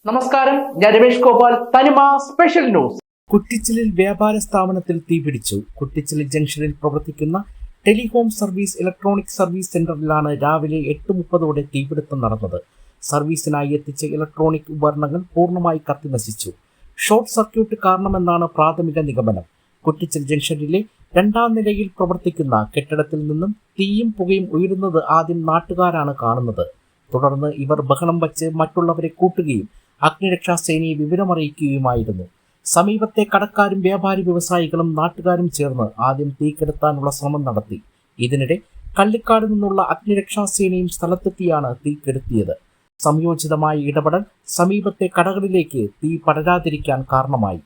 നമസ്കാരം, ഞാൻ രമേഷ് ഗോപാൽ. തനിമ സ്പെഷ്യൽ ന്യൂസ്. കുറ്റിച്ചിലിൽ വ്യാപാര സ്ഥാപനത്തിൽ തീപിടിച്ചു. കുറ്റിച്ചിലിൽ ജംഗ്ഷനിൽ പ്രവർത്തിക്കുന്ന ടെലികോം സർവീസ് ഇലക്ട്രോണിക് സർവീസ് സെന്ററിലാണ് രാവിലെ 8:30 തീപിടുത്തം നടന്നത്. സർവീസിനായി എത്തിച്ച ഇലക്ട്രോണിക് ഉപകരണങ്ങൾ പൂർണ്ണമായി കത്തിനശിച്ചു. ഷോർട്ട് സർക്യൂട്ട് കാരണമെന്നാണ് പ്രാഥമിക നിഗമനം. കുറ്റിച്ചിൽ ജംഗ്ഷനിലെ 2ാം നിലയിൽ പ്രവർത്തിക്കുന്ന കെട്ടിടത്തിൽ നിന്നും തീയും പുകയും ഉയരുന്നത് ആദ്യം നാട്ടുകാരാണ് കാണുന്നത്. തുടർന്ന് ഇവർ ബഹളം വച്ച് മറ്റുള്ളവരെ കൂട്ടുകയും അഗ്നിരക്ഷാസേനയെ വിവരമറിയിക്കുകയുമായിരുന്നു. സമീപത്തെ കടക്കാരും വ്യാപാരി വ്യവസായികളും നാട്ടുകാരും ചേർന്ന് ആദ്യം തീ കെടുത്താനുള്ള ശ്രമം നടത്തി. ഇതിനിടെ കള്ളിക്കാട് നിന്നുള്ള അഗ്നിരക്ഷാസേനയും സ്ഥലത്തെത്തിയാണ് തീ കെടുത്തിയത്. സംയോജിതമായ ഇടപെടൽ സമീപത്തെ കടകളിലേക്ക് തീ പടരാതിരിക്കാൻ കാരണമായി.